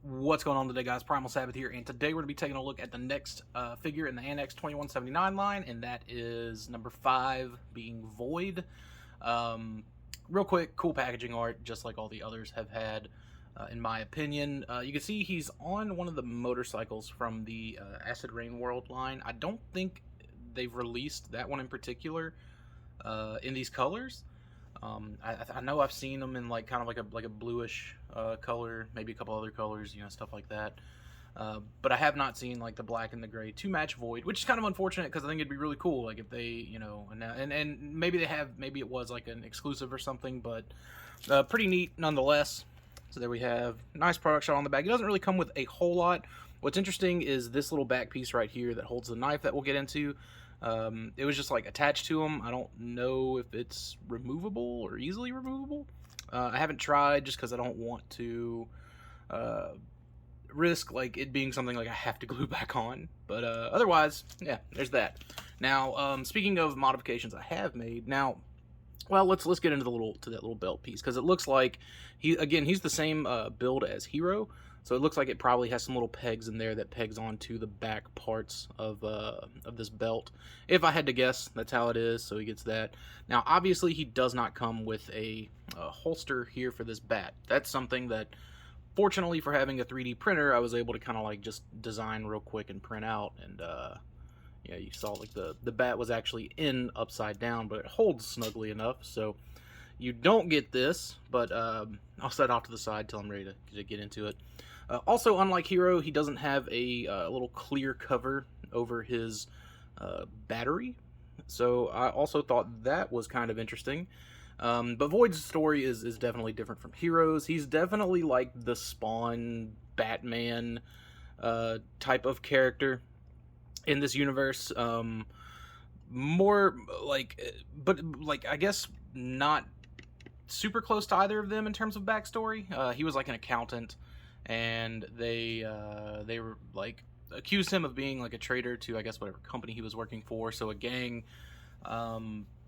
What's going on today, guys? Primal Sabbath here, and today we're going to be taking a look at the next figure in the Annex 2179 line, and that is number 5, being Void. Real quick, cool packaging art, just like all the others have had, in my opinion. You can see he's on one of the motorcycles from the Acid Rain World line. I don't think they've released that one in particular in these colors. I know I've seen them in like kind of like a bluish color, maybe a couple other colors, stuff like that. But I have not seen like the black and the gray to match Void, which is kind of unfortunate because I think it'd be really cool, like if they, and maybe they have, maybe it was like an exclusive or something, but pretty neat nonetheless. So there we have nice product shot on the back. It doesn't really come with a whole lot. What's interesting is this little back piece right here that holds the knife that we'll get into. It was just like attached to them. I don't know if it's removable or easily removable. I haven't tried just because I don't want to risk like it being something like I have to glue back on. But otherwise, yeah, there's that. Now, speaking of modifications I have made, now, well, let's get into that little belt piece, because it looks like he's the same build as Hiro. So it looks like it probably has some little pegs in there that pegs onto the back parts of this belt. If I had to guess, that's how it is, so he gets that. Now, obviously, he does not come with a holster here for this bat. That's something that, fortunately for having a 3D printer, I was able to kind of like just design real quick and print out. And yeah, you saw like the bat was actually in upside down, but it holds snugly enough. So you don't get this, but I'll set it off to the side till I'm ready to get into it. Also, unlike Hiro, he doesn't have a little clear cover over his battery, so I also thought that was kind of interesting. But Void's story is definitely different from Hiro's. He's definitely like the Spawn Batman type of character in this universe. More like, but like, I guess not super close to either of them in terms of backstory. He was like an accountant, and they were like accused him of being like a traitor to, I guess, whatever company he was working for. So a gang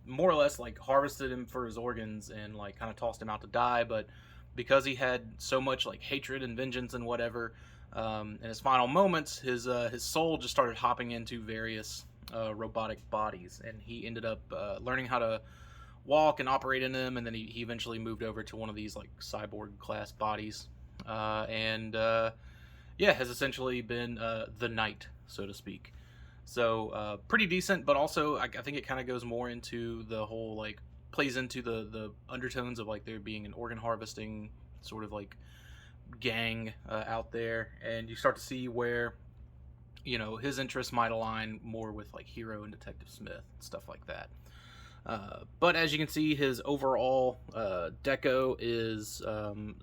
more or less like harvested him for his organs and like kind of tossed him out to die. But because he had so much like hatred and vengeance and whatever, in his final moments, his soul just started hopping into various robotic bodies, and he ended up learning how to walk and operate in them, and then he eventually moved over to one of these like cyborg class bodies, yeah, has essentially been the knight, so to speak. So pretty decent, but also I think it kind of goes more into the whole, like, plays into the undertones of like there being an organ harvesting sort of like gang out there, and you start to see where his interests might align more with like Hiro and Detective Smith and stuff like that. But as you can see, his overall deco is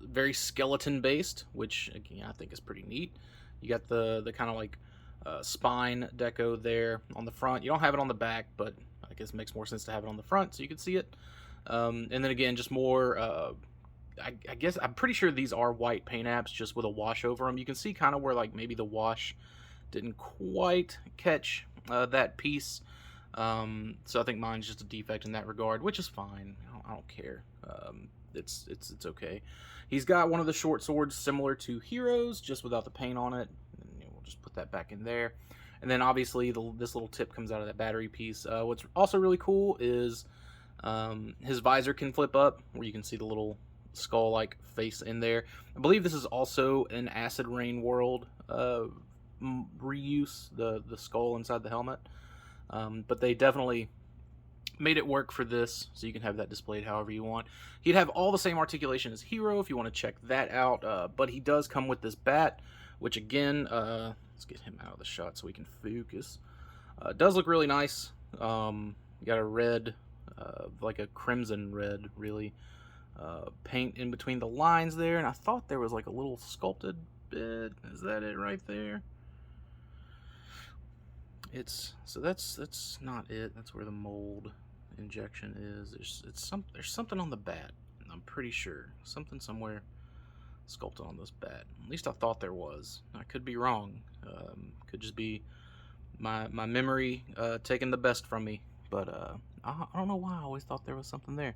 very skeleton based, which again I think is pretty neat. You got the kind of like spine deco there on the front. You don't have it on the back, but I guess it makes more sense to have it on the front so you can see it. And then again, just more, I guess I'm pretty sure these are white paint apps just with a wash over them. You can see kind of where like maybe the wash didn't quite catch that piece. So I think mine's just a defect in that regard, which is fine. I don't care. It's okay. He's got one of the short swords similar to Hiro's, just without the paint on it. And, we'll just put that back in there. And then obviously this little tip comes out of that battery piece. What's also really cool is his visor can flip up, where you can see the little skull-like face in there. I believe this is also an Acid Rain World reuse, the skull inside the helmet. But they definitely made it work for this, so you can have that displayed however you want. He'd have all the same articulation as Hiro if you want to check that out, but he does come with this bat, which again, let's get him out of the shot so we can focus. Does look really nice. You got a red, like a crimson red, really, paint in between the lines there, and I thought there was like a little sculpted bit. Is that it right there? So that's not it. That's where the mold injection is. There's something on the bat. I'm pretty sure something somewhere sculpted on this bat. At least I thought there was. I could be wrong. Could just be my memory taking the best from me. But I don't know why I always thought there was something there.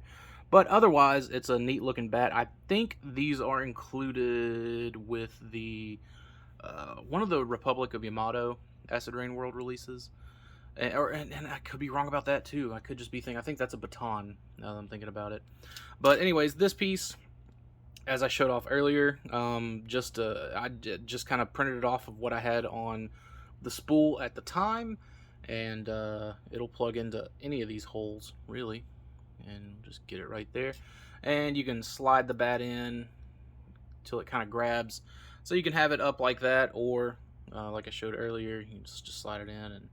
But otherwise, it's a neat looking bat. I think these are included with the one of the Republic of Yamato Acid Rain World releases. And I could be wrong about that too. I could just be thinking, I think that's a baton now that I'm thinking about it. But anyways, this piece, as I showed off earlier, I just kind of printed it off of what I had on the spool at the time, and it'll plug into any of these holes really, and just get it right there. And you can slide the bat in till it kind of grabs, so you can have it up like that, or like I showed earlier, you can just slide it in and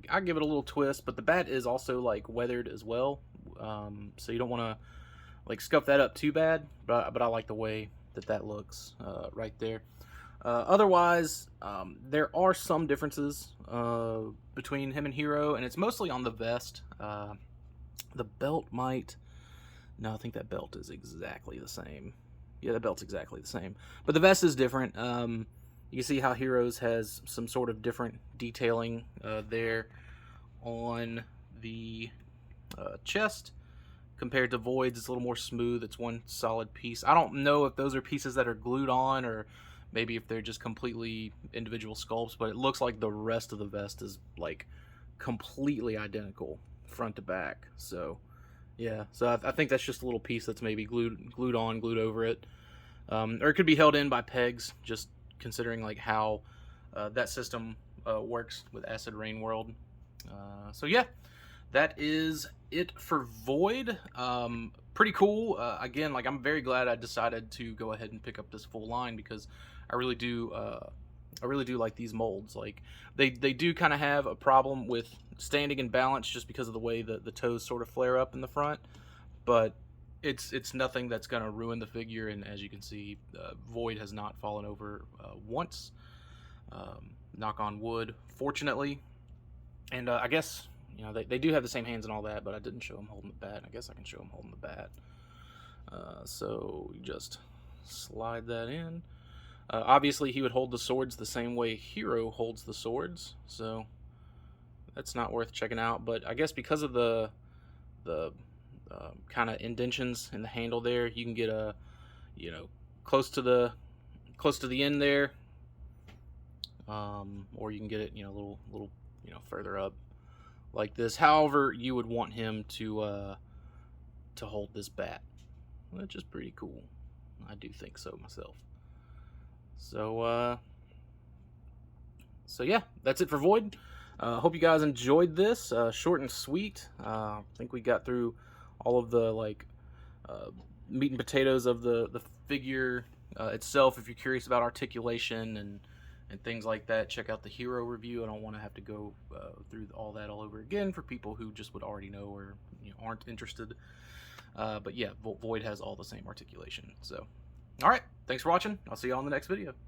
I give it a little twist. But the bat is also like weathered as well, so you don't want to like scuff that up too bad, but I like the way that looks right there. Otherwise, there are some differences between him and Hiro, and it's mostly on the vest. The belt might... No, I think that belt is exactly the same. Yeah, the belt's exactly the same. But the vest is different. You can see how Hiro's has some sort of different detailing there on the chest compared to Void's. It's a little more smooth. It's one solid piece. I don't know if those are pieces that are glued on, or maybe if they're just completely individual sculpts, but it looks like the rest of the vest is like completely identical front to back. So yeah, so I think that's just a little piece that's maybe glued over it, or it could be held in by pegs, just considering like how that system works with Acid Rain World. So yeah, that is it for Void. Pretty cool. Again, like, I'm very glad I decided to go ahead and pick up this full line, because I really do like these molds. Like, they do kind of have a problem with standing in balance just because of the way the toes sort of flare up in the front, but it's nothing that's going to ruin the figure. And as you can see, Void has not fallen over once, knock on wood, fortunately. And I guess, you know, they do have the same hands and all that, but I didn't show him holding the bat. I guess I can show him holding the bat. So you just slide that in. Obviously, he would hold the swords the same way Hiro holds the swords, so that's not worth checking out. But I guess because of the kind of indentions in the handle there, you can get a, you know, close to the end there, or you can get it, you know, a little you know, further up like this. However you would want him to hold this bat, which is pretty cool. I do think so myself. So yeah, that's it for Void. Hope you guys enjoyed this. Short and sweet. I think we got through all of the like meat and potatoes of the figure itself. If you're curious about articulation and things like that, check out the Hiro review. I don't want to have to go through all that all over again for people who just would already know, or, you know, aren't interested. But yeah, Void has all the same articulation. So, all right, thanks for watching. I'll see you on the next video.